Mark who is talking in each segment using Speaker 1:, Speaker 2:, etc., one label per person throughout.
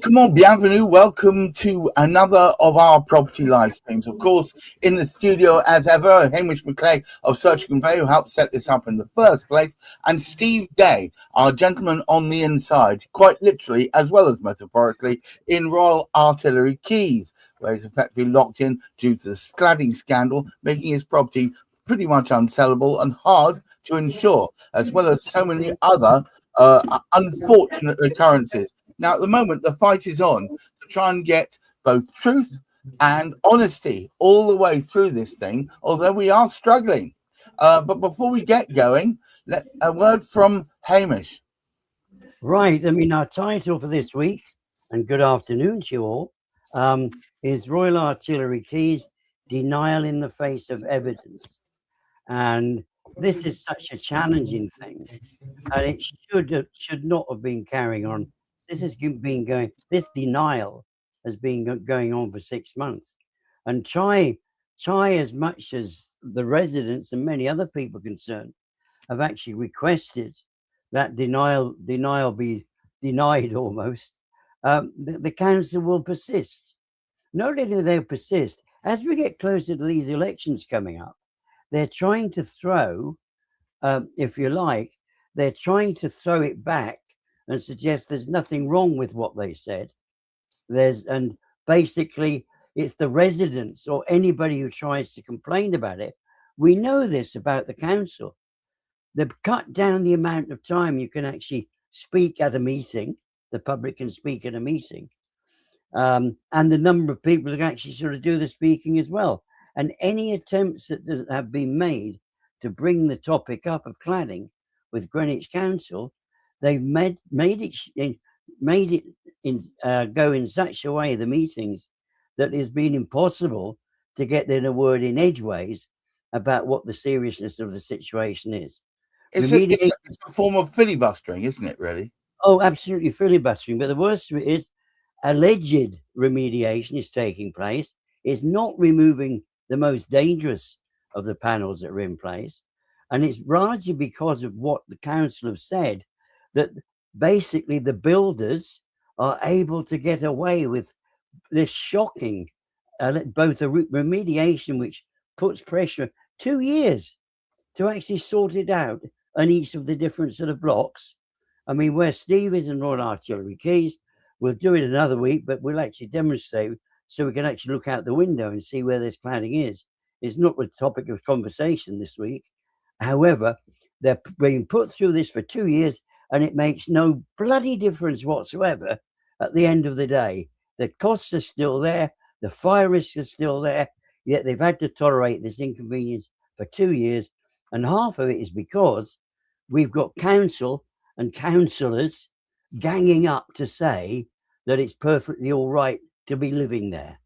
Speaker 1: comment, bienvenue, welcome to another of our property live streams. Of course, in the studio, as ever, Hamish McClay of Search and Convey, who helped set this up in the first place, and Steve Day, our gentleman on the inside, quite literally, as well as metaphorically, in Royal Artillery Quays, where he's effectively locked in due to the cladding scandal, making his property pretty much unsellable and hard to insure, as well as so many other unfortunate occurrences. Now, at the moment, the fight is on to try and get both truth and honesty all the way through this thing, although we are struggling. But before we get going, a word from Hamish.
Speaker 2: Right. I mean, our title for this week, and good afternoon to you all, is Royal Artillery Quays, Denial in the Face of Evidence. And this is such a challenging thing, and it should not have been carrying on. This denial has been going on for 6 months, and try as much as the residents and many other people concerned have actually requested that denial be denied almost. The council will persist. Not only do they persist, as we get closer to these elections coming up, they're trying to throw, if you like, they're trying to throw it back and suggest there's nothing wrong with what they said. And basically it's the residents or anybody who tries to complain about it. We know this about the council. They've cut down the amount of time you can actually speak at a meeting. The public can speak at a meeting. And the number of people who can actually sort of do the speaking as well. And any attempts that have been made to bring the topic up of cladding with Greenwich Council, they've made it go in such a way, the meetings, that it's been impossible to get in a word in edgeways about what the seriousness of the situation is.
Speaker 1: It's a form of filibustering, isn't it, really?
Speaker 2: Oh, absolutely filibustering. But the worst of it is alleged remediation is taking place. It's not removing the most dangerous of the panels that are in place. And it's largely because of what the council have said that basically the builders are able to get away with this shocking, both a remediation, which puts pressure 2 years to actually sort it out on each of the different sort of blocks. I mean, where Steve is in Royal Artillery Quays, we'll do it another week, but we'll actually demonstrate so we can actually look out the window and see where this cladding is. It's not the topic of conversation this week. However, they're being put through this for 2 years, and it makes no bloody difference whatsoever at the end of the day. The costs are still there, the fire risk is still there, yet they've had to tolerate this inconvenience for 2 years. And half of it is because we've got council and councillors ganging up to say that it's perfectly all right to be living there.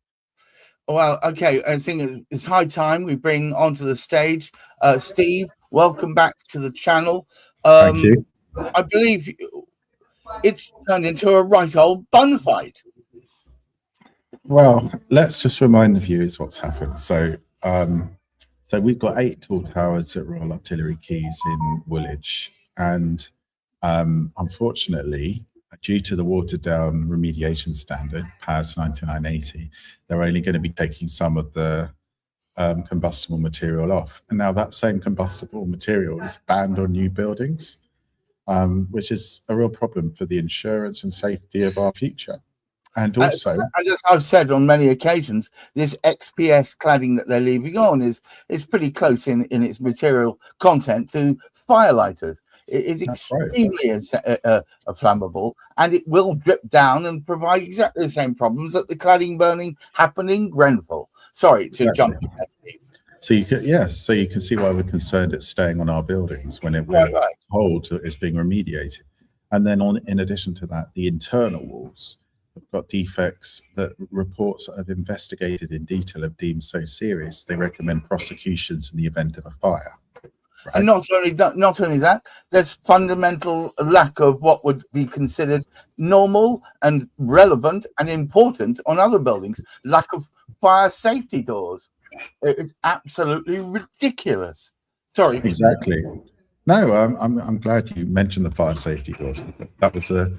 Speaker 1: Well, okay, I think it's high time we bring onto the stage Steve. Welcome back to the channel.
Speaker 3: Thank you.
Speaker 1: I believe it's turned into a right old bun fight.
Speaker 3: Well, let's just remind the viewers what's happened. So we've got 8 tall towers at Royal Artillery Quays in Woolwich, and unfortunately, due to the watered down remediation standard, PAS 9980, they're only going to be taking some of the combustible material off. And now that same combustible material is banned on new buildings, which is a real problem for the insurance and safety of our future. And also,
Speaker 1: as I've said on many occasions, this XPS cladding that they're leaving on is pretty close in its material content to firelighters. It's extremely flammable, and it will drip down and provide exactly the same problems that the cladding burning happened in Grenfell. Sorry to jump in there.
Speaker 3: So you can see why we're concerned it's staying on our buildings when we're told it's being remediated. And then in addition to that, the internal walls have got defects that reports that have investigated in detail have deemed so serious they recommend prosecutions in the event of a fire. Right.
Speaker 1: And not only that, there's fundamental lack of what would be considered normal and relevant and important on other buildings. Lack of fire safety doors. It's absolutely ridiculous. Sorry.
Speaker 3: Exactly. No, I'm glad you mentioned the fire safety doors. That was the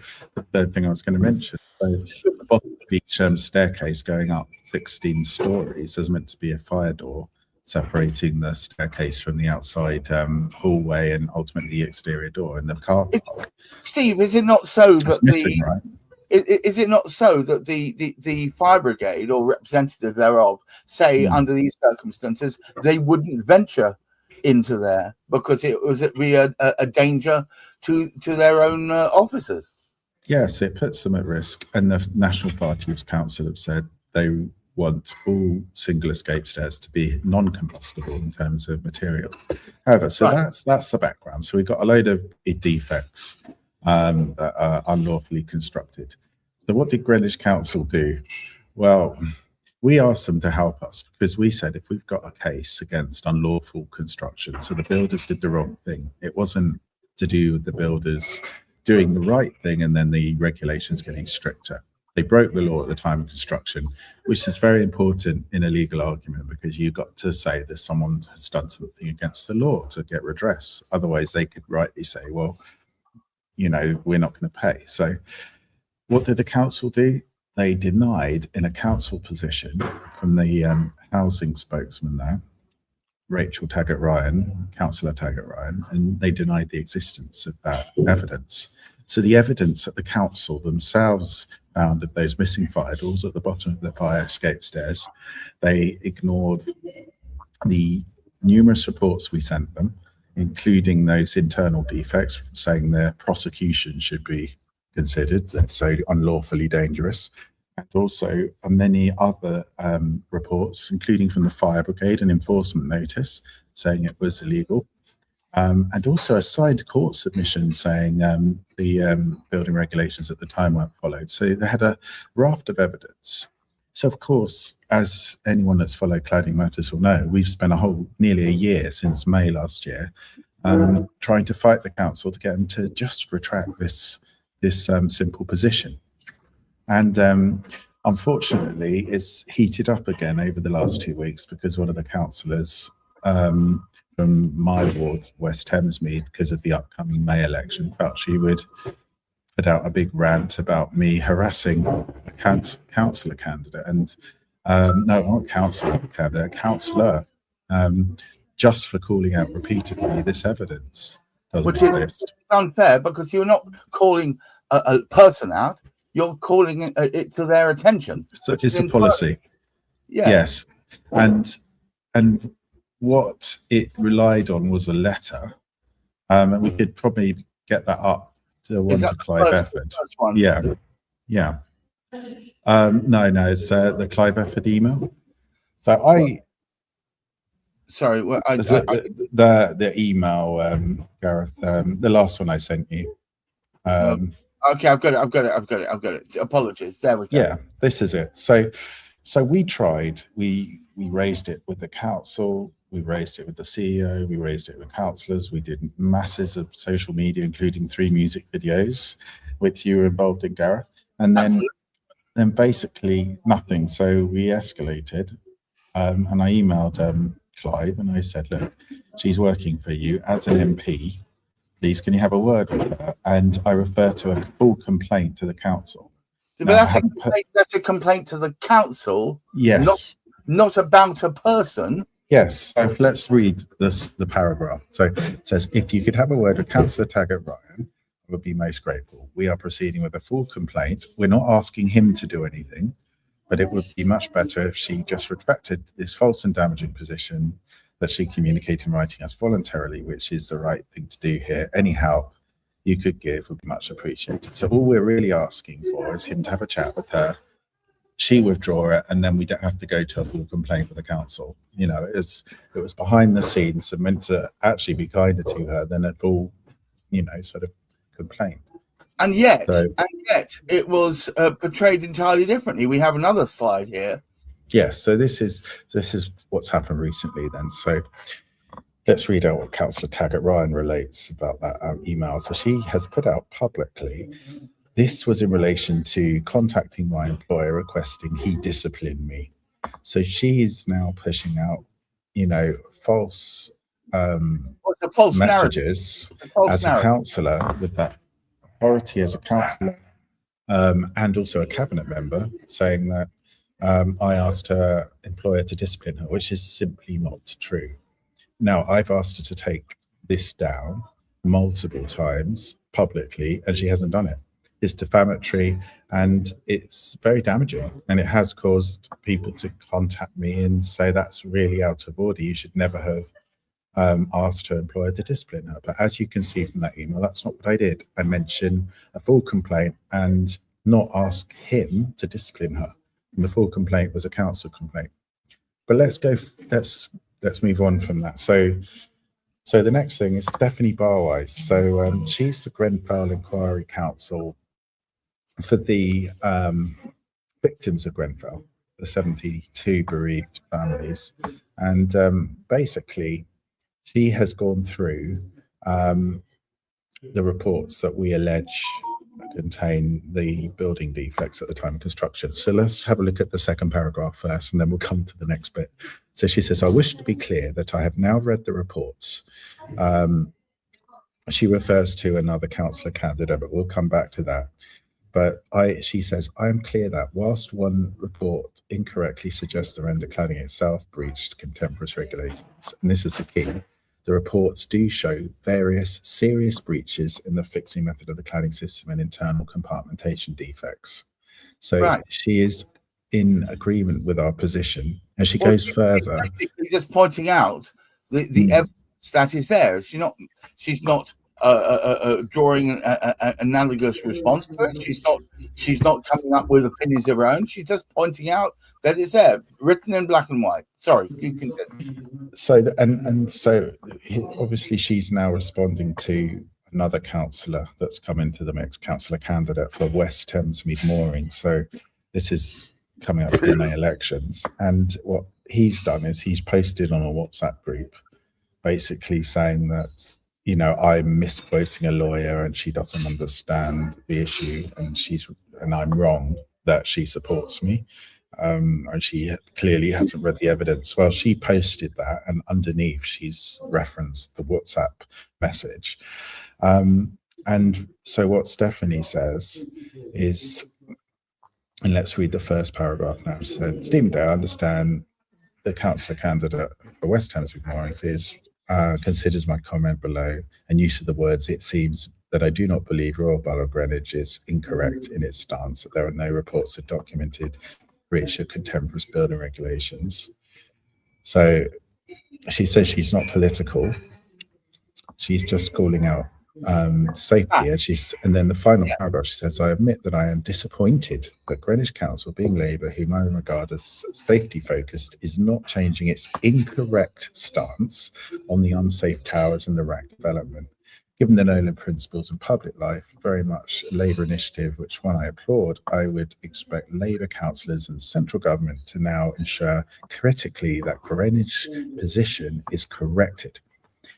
Speaker 3: third thing I was going to mention. So the bottom of each staircase going up 16 stories, there's meant to be a fire door separating the staircase from the outside hallway and ultimately the exterior door in the car park.
Speaker 1: Steve, is it not so that
Speaker 3: missing, right?
Speaker 1: Is it not so that the fire brigade or representative thereof say under these circumstances they wouldn't venture into there because it was a danger to their own officers?
Speaker 3: Yes, it puts them at risk. And the National Fire Chiefs Council have said they want all single escape stairs to be non-combustible in terms of material. However, so that's the background. So we've got a load of defects that are unlawfully constructed. So what did Greenwich Council do? Well, we asked them to help us because we said if we've got a case against unlawful construction, so the builders did the wrong thing. It wasn't to do with the builders doing the right thing and then the regulations getting stricter. They broke the law at the time of construction, which is very important in a legal argument because you've got to say that someone has done something against the law to get redress. Otherwise, they could rightly say, well, you know, we're not going to pay. So what did the council do? They denied in a council position from the housing spokesman there, Rachel Taggart-Ryan, Councillor Taggart-Ryan, and they denied the existence of that evidence. So the evidence that the council themselves found of those missing fire doors at the bottom of the fire escape stairs, they ignored the numerous reports we sent them, including those internal defects, saying their prosecution should be considered, that's so unlawfully dangerous, and also many other reports, including from the fire brigade, an enforcement notice saying it was illegal, and also a signed court submission saying the building regulations at the time weren't followed. So they had a raft of evidence. So of course, as anyone that's followed cladding matters will know, we've spent nearly a year since May last year trying to fight the council to get them to just retract this simple position. And unfortunately, it's heated up again over the last 2 weeks because one of the councillors from my ward, West Thamesmead, because of the upcoming May election, felt she would put out a big rant about me harassing a councillor candidate. And no, not councillor candidate, a councillor, just for calling out repeatedly this evidence doesn't exist.
Speaker 1: Is unfair because you're not calling a person out, you're calling it to their attention.
Speaker 3: So it's a policy. Yes. And what it relied on was a letter, and we could probably get that up to one to Clive Efford. Yeah. No, it's the Clive Efford email. So
Speaker 1: sorry, well,
Speaker 3: the email, Gareth, the last one I sent you.
Speaker 1: Okay, I've got it. Apologies. There we go.
Speaker 3: Yeah, this is it. So we tried. We raised it with the council. We raised it with the CEO. We raised it with councillors. We did masses of social media, including 3 music videos, which you were involved in, Gareth. And then basically nothing. So we escalated, and I emailed Clive and I said, look, she's working for you as an MP. Please, can you have a word with her? And I refer to a full complaint to the council.
Speaker 1: But that's a complaint to the council.
Speaker 3: Yes.
Speaker 1: Not about a person.
Speaker 3: Yes. So let's read the paragraph. So it says, if you could have a word with Councillor Taggart-Ryan, I would be most grateful. We are proceeding with a full complaint. We're not asking him to do anything, but it would be much better if she just retracted this false and damaging position that she communicated in writing us voluntarily, which is the right thing to do here. Any help you could give would be much appreciated. So all we're really asking for is him to have a chat with her, she withdraw it, and then we don't have to go to a full complaint with the council. You know, it was behind the scenes and meant to actually be kinder to her than a full, you know, sort of complaint.
Speaker 1: And yet it was portrayed entirely differently. We have another slide here.
Speaker 3: Yes, so this is what's happened recently then. So let's read out what Councillor Taggart-Ryan relates about that email. So she has put out publicly, this was in relation to contacting my employer requesting he discipline me. So she is now pushing out, you know, false
Speaker 1: It's a false narrative.
Speaker 3: messages
Speaker 1: It's a false
Speaker 3: as a
Speaker 1: narrative.
Speaker 3: councillor with that authority as a councillor, and also a cabinet member, saying that I asked her employer to discipline her, which is simply not true. Now, I've asked her to take this down multiple times publicly, and she hasn't done it. It's defamatory and it's very damaging, and it has caused people to contact me and say that's really out of order. You should never have asked her employer to discipline her. But as you can see from that email, that's not what I did. I mentioned a full complaint and not ask him to discipline her. And the full complaint was a council complaint. But let's move on from that. So the next thing is Stephanie Barwise. So she's the Grenfell Inquiry Counsel for the victims of Grenfell, the 72 bereaved families. And basically, she has gone through the reports that we allege contain the building defects at the time of construction. So let's have a look at the second paragraph first, and then we'll come to the next bit. So she says, I wish to be clear that I have now read the reports. She refers to another councillor candidate, but we'll come back to that. But she says, I am clear that whilst one report incorrectly suggests the render cladding itself breached contemporary regulations, and this is the key, the reports do show various serious breaches in the fixing method of the cladding system and internal compartmentation defects. So she is in agreement with our position, and she goes further.
Speaker 1: Basically just pointing out the evidence that is there. She's not drawing an analogous response to it. She's not coming up with opinions of her own. She's just pointing out that it's there, written in black and white. Sorry, you continue.
Speaker 3: So obviously she's now responding to another councillor that's come into the mix, councillor candidate for West Thamesmead Mooring. So this is coming up for the May elections, and what he's done is he's posted on a WhatsApp group basically saying that, you know, I'm misquoting a lawyer and she doesn't understand the issue, and I'm wrong that she supports me, and she clearly hasn't read the evidence. Well, she posted that, and underneath she's referenced the WhatsApp message. And so what Stephanie says is, and let's read the first paragraph now. She said, Stephen Day, I understand the councillor candidate for West Thamesmead Moorings considers my comment below and use of the words, it seems that I do not believe Royal Borough of Greenwich is incorrect in its stance that there are no reports of documented breach of contemporary building regulations. So she says she's not political. She's just calling out safety, and then the final paragraph, she says, I admit that I am disappointed that Greenwich Council, being Labour, whom I regard as safety focused, is not changing its incorrect stance on the unsafe towers and the rack development. Given the Nolan principles in public life, very much a Labour initiative, which one I applaud, I would expect Labour councillors and central government to now ensure critically that Greenwich position is corrected.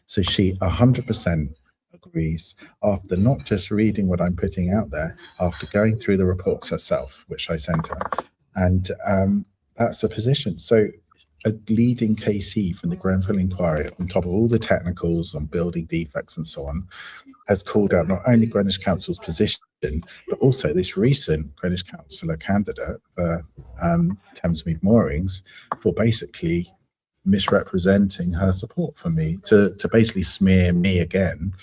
Speaker 3: So she 100% agrees, after not just reading what I'm putting out there, after going through the reports herself, which I sent her. And that's a position. So a leading KC from the Grenfell Inquiry, on top of all the technicals on building defects and so on, has called out not only Greenwich Council's position, but also this recent Greenwich councillor candidate for Thamesmead Moorings for basically misrepresenting her support for me, to basically smear me again.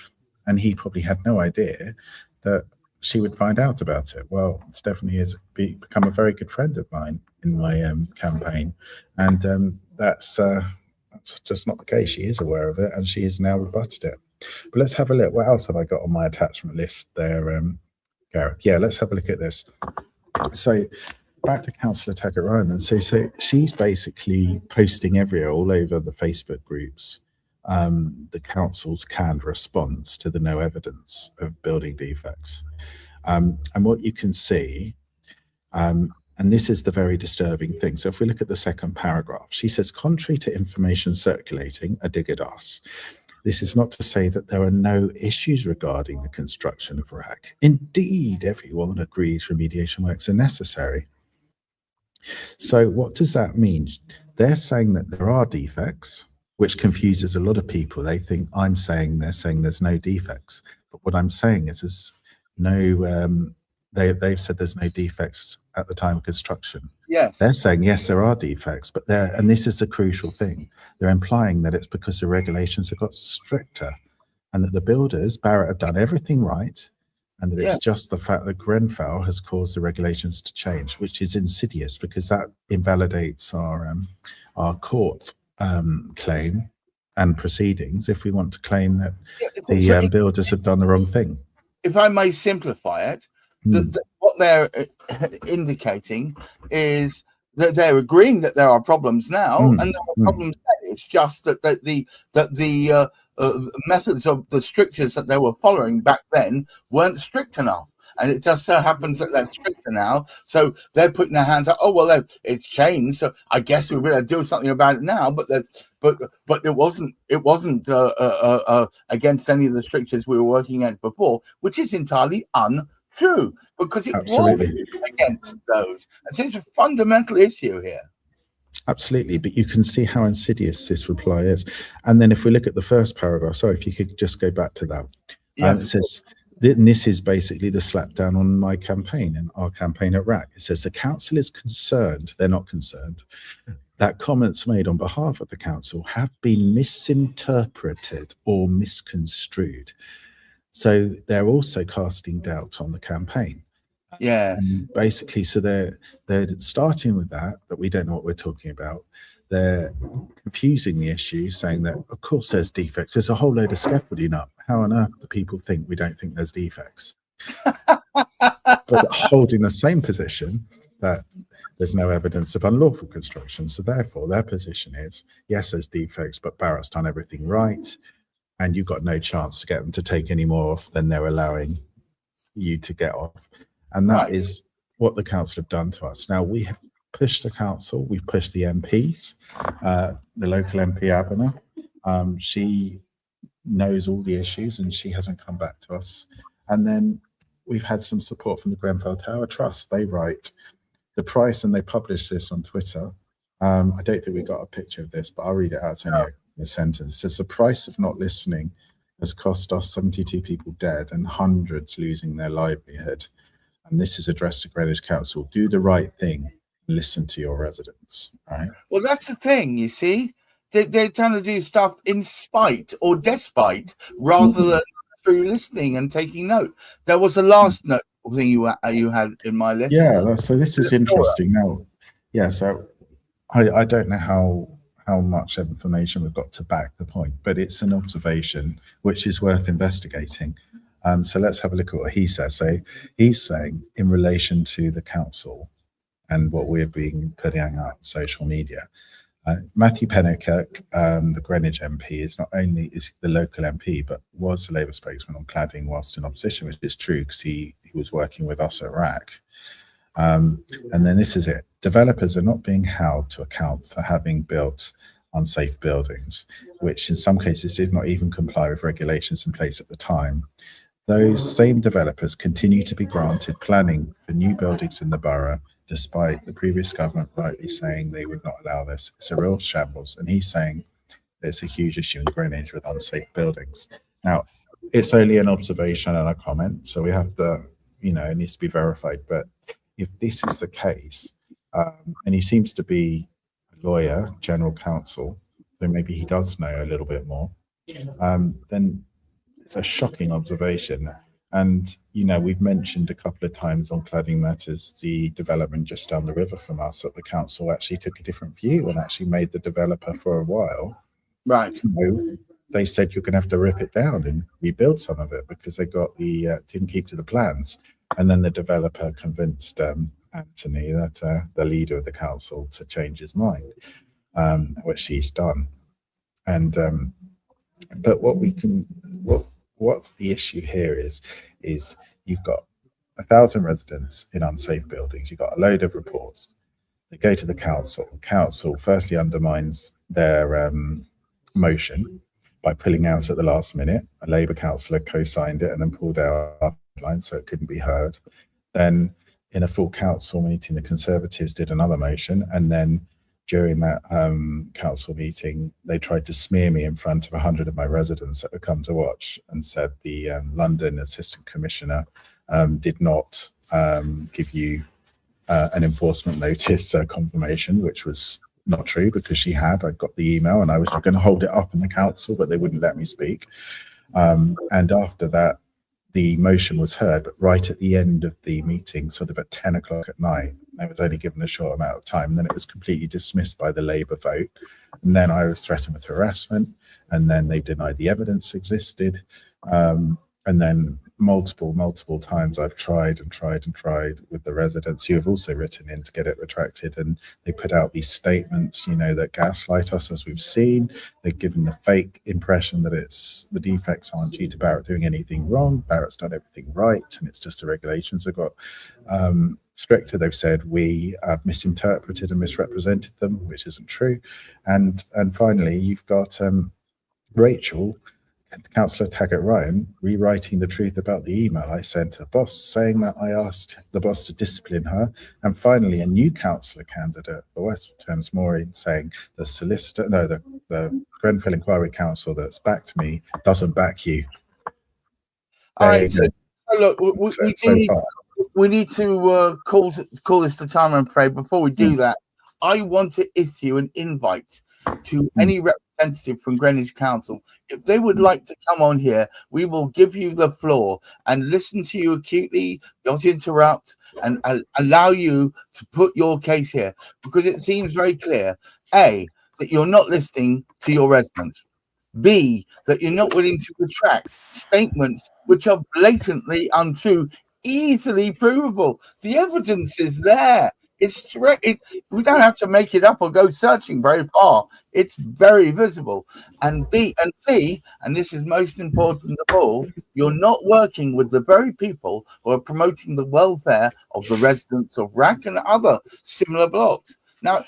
Speaker 3: And he probably had no idea that she would find out about it. Well, Stephanie has become a very good friend of mine in my campaign, and that's just not the case. She is aware of it, and she has now rebutted it. But let's have a look. What else have I got on my attachment list there, Gareth? Yeah, let's have a look at this. So back to Councillor Taggart Ryan. So she's basically posting all over the Facebook groups the council's canned response to the no evidence of building defects. And what you can see, and this is the very disturbing thing. So if we look at the second paragraph, she says, contrary to information circulating, a dig at us. This is not to say that there are no issues regarding the construction of RAC. Indeed, everyone agrees remediation works are necessary. So what does that mean? They're saying that there are defects, which confuses a lot of people. They think they're saying there's no defects, but what I'm saying is there's no. They've said there's no defects at the time of construction.
Speaker 1: Yes.
Speaker 3: They're saying yes, there are defects, but and this is the crucial thing. They're implying that it's because the regulations have got stricter, and that the builders, Barratt, have done everything right, and that it's just the fact that Grenfell has caused the regulations to change, which is insidious because that invalidates our court claim and proceedings if we want to claim that the builders have done the wrong thing.
Speaker 1: If I may simplify it, what they're indicating is that they're agreeing that there are problems now, and there are problems there. It's just that the methods of the strictures that they were following back then weren't strict enough. And it just so happens that they're stricter now, so they're putting their hands up. Oh well, it's changed, so I guess we better do something about it now. But it wasn't against any of the strictures we were working at before, which is entirely untrue because it was against those. And so it's a fundamental issue here.
Speaker 3: Absolutely, but you can see how insidious this reply is. And then if we look at the first paragraph, sorry, if you could just go back to that. It says. This is basically the slapdown on my campaign and our campaign at RAC. It says the council is concerned, they're not concerned, that comments made on behalf of the council have been misinterpreted or misconstrued. So they're also casting doubt on the campaign.
Speaker 1: Yes.
Speaker 3: And basically, so they're starting with that we don't know what we're talking about. They're confusing the issue, saying that, of course, there's defects. There's a whole load of scaffolding up. How on earth do people think we don't think there's defects? But holding the same position that there's no evidence of unlawful construction. So therefore, their position is, yes, there's defects, but Barratt's done everything right, and you've got no chance to get them to take any more off than they're allowing you to get off. And that is what the council have done to us. Now, we have pushed the council, we've pushed the MPs, the local MP Abena. She knows all the issues and she hasn't come back to us. And then we've had some support from the Grenfell Tower Trust. They write the price, and they publish this on Twitter. I don't think we got a picture of this, but I'll read it out to you. The sentence says the price of not listening has cost us 72 people dead and hundreds losing their livelihood. And this is addressed to Greenwich Council. Do the right thing. Listen to your residents, right?
Speaker 1: Well, that's the thing, you see. They're trying to do stuff in spite or despite rather than through listening and taking note. There was a last note thing you had in my list.
Speaker 3: Yeah, so this is interesting now. Yeah, so I don't know how much information we've got to back the point, but it's an observation which is worth investigating. So let's have a look at what he says. So he's saying in relation to the council and what we're being putting out on social media. Matthew Pennicott, the Greenwich MP, is not only is the local MP, but was the Labour spokesman on cladding whilst in opposition, which is true because he was working with us at RAC. And then this is it. Developers are not being held to account for having built unsafe buildings, which in some cases did not even comply with regulations in place at the time. Those same developers continue to be granted planning for new buildings in the borough, despite the previous government rightly saying they would not allow this. It's a real shambles. And he's saying there's a huge issue in Greenwich with unsafe buildings. Now, it's only an observation and a comment, so we have to, it needs to be verified. But if this is the case, and he seems to be a lawyer, general counsel, so maybe he does know a little bit more, then it's a shocking observation. And, we've mentioned a couple of times on Cladding Matters, the development just down the river from us, that the council actually took a different view and actually made the developer for a while.
Speaker 1: Right.
Speaker 3: They said you're going to have to rip it down and rebuild some of it because they got didn't keep to the plans. And then the developer convinced Anthony, that the leader of the council, to change his mind, which he's done. And but what's the issue here is you've got 1,000 residents in unsafe buildings. You've got a load of reports. They go to the council. The council firstly undermines their motion by pulling out at the last minute. A Labour councillor co-signed it and then pulled out after, so it couldn't be heard. Then in a full council meeting, the Conservatives did another motion, and then during that council meeting, they tried to smear me in front of 100 of my residents that had come to watch, and said the London Assistant Commissioner did not give you an enforcement notice confirmation, which was not true, because she had. I got the email and I was going to hold it up in the council, but they wouldn't let me speak. And after that, the motion was heard, but right at the end of the meeting, sort of at 10 o'clock at night, I was only given a short amount of time, and then it was completely dismissed by the Labour vote. And then I was threatened with harassment, and then they denied the evidence existed. And then multiple times I've tried with the residents who have also written in to get it retracted, and they put out these statements, that gaslight us, as we've seen. They've given the fake impression that it's the defects aren't due to Barratt doing anything wrong. Barratt's done everything right, and it's just the regulations have got stricter. They've said we have misinterpreted and misrepresented them, which isn't true. And finally, you've got Rachel, Councillor Taggart-Ryan, rewriting the truth about the email I sent her boss, saying that I asked the boss to discipline her. And finally, a new councillor candidate for West Thames Maureen, saying the Grenfell Inquiry Council that's backed me doesn't back you.
Speaker 1: All right, so look, we need to call this the time, I'm afraid. Before we do that, I want to issue an invite to any representative from Greenwich Council. If they would like to come on here, we will give you the floor and listen to you acutely, not interrupt, and allow you to put your case here, because it seems very clear, A, that you're not listening to your residents, B, that you're not willing to retract statements which are blatantly untrue, easily provable. The evidence is there. It's we don't have to make it up or go searching very far. It's very visible. And B and C, and this is most important of all, you're not working with the very people who are promoting the welfare of the residents of RAC and other similar blocks. Now,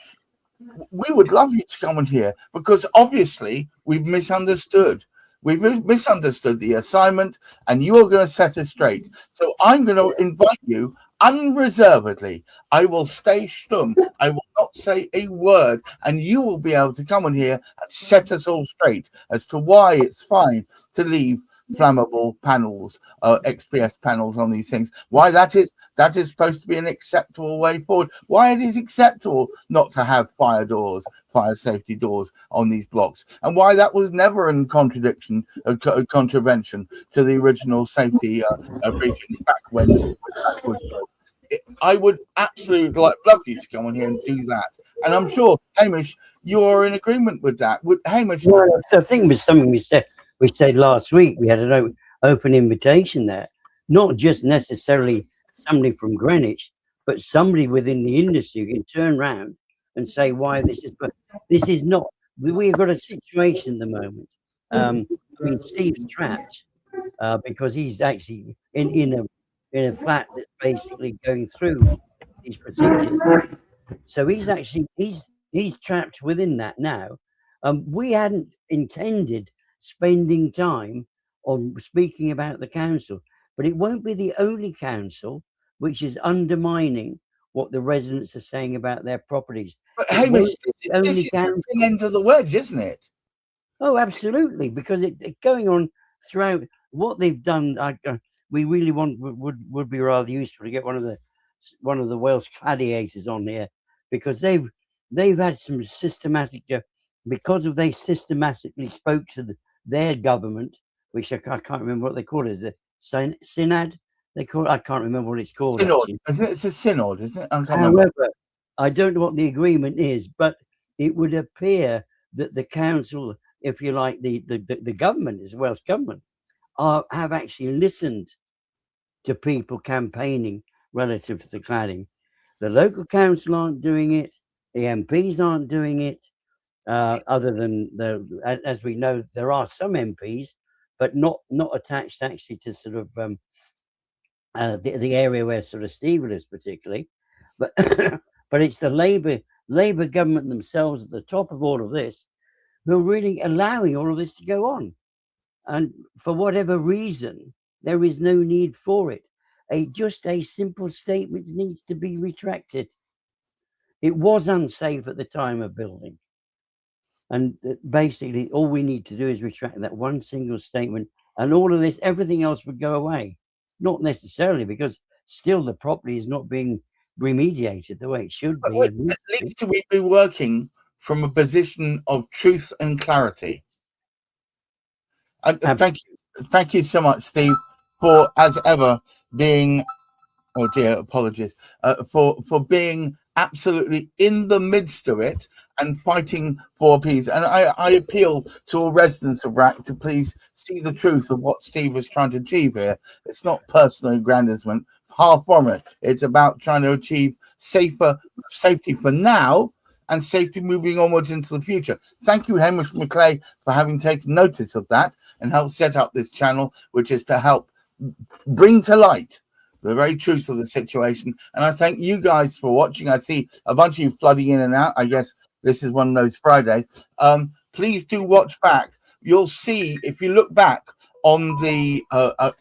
Speaker 1: we would love you to come in here, because obviously we've misunderstood. We've misunderstood the assignment, and you are going to set us straight. So I'm going to invite you unreservedly. I will stay stum. I will not say a word, and you will be able to come in here and set us all straight as to why it's fine to leave flammable panels, XPS panels on these things, why that is supposed to be an acceptable way forward, why it is acceptable not to have fire safety doors on these blocks, and why that was never in contravention to the original safety briefings back when that was built. I would absolutely love you to come on here and do that, and I'm sure, Hamish, you're in agreement with that. Hamish,
Speaker 2: well, the thing was something we said last week. We had an open invitation there, not just necessarily somebody from Greenwich, but somebody within the industry who can turn around and say why this is. But this is not. We've got a situation at the moment. I mean, Steve's trapped because he's actually in a flat that's basically going through these procedures. So he's trapped within that now. We hadn't intended spending time on speaking about the council, but it won't be the only council which is undermining what the residents are saying about their properties.
Speaker 1: But Hamish, this is the end of the wedge, isn't it?
Speaker 2: Oh, absolutely, because it's going on throughout what they've done. We really would be rather useful to get one of the Welsh gladiators on here, because they've had some systematic they systematically spoke to their government, which I can't remember what they call it. Is it synod? They call it. I can't remember what it's called.
Speaker 1: Synod. It's a synod, isn't it?
Speaker 2: However, I don't know what the agreement is, but it would appear that the council, if you like, the government, is the Welsh government, have actually listened to people campaigning relative to cladding. The local council aren't doing it. The MPs aren't doing it. Other than as we know, there are some MPs, but not attached actually to sort of the area where sort of Steve lives particularly. But but it's the Labour government themselves at the top of all of this who are really allowing all of this to go on. And for whatever reason, there is no need for it. Just a simple statement needs to be retracted. It was unsafe at the time of building. And basically, all we need to do is retract that one single statement, and all of this, everything else would go away. Not necessarily, because still the property is not being remediated the way it should
Speaker 1: But
Speaker 2: be.
Speaker 1: wait, at least we be working from a position of truth and clarity. Thank you so much, Steve, for, as ever, being, oh dear, apologies, for being absolutely in the midst of it and fighting for peace. And I appeal to all residents of RAC to please see the truth of what Steve was trying to achieve here. It's not personal aggrandizement, far from it. It's about trying to achieve safety for now and safety moving onwards into the future. Thank you, Hamish McClay, for having taken notice of that and helped set up this channel, which is to help bring to light the very truth of the situation. And I thank you guys for watching. I see a bunch of you flooding in and out. I guess this is one of those Fridays. Please do watch back. You'll see, if you look back on the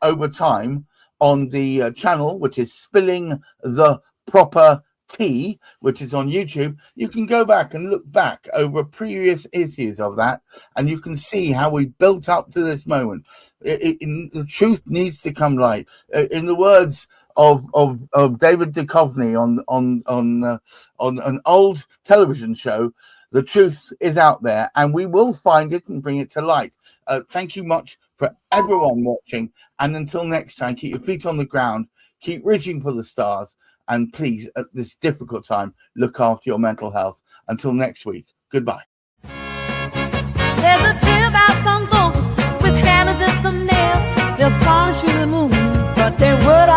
Speaker 1: over time on the channel, which is Spilling the Proper Tea, which is on YouTube, you can go back and look back over previous issues of that, and you can see how we built up to this moment. The truth needs to come light. In the words of David Duchovny on an old television show, the truth is out there, and we will find it and bring it to light. Thank you much for everyone watching, and until next time, keep your feet on the ground, keep reaching for the stars, and please, at this difficult time, look after your mental health. Until next week, goodbye.
Speaker 4: There's a tale about some folks with hammers and some nails. They'll polish you the moon, but they would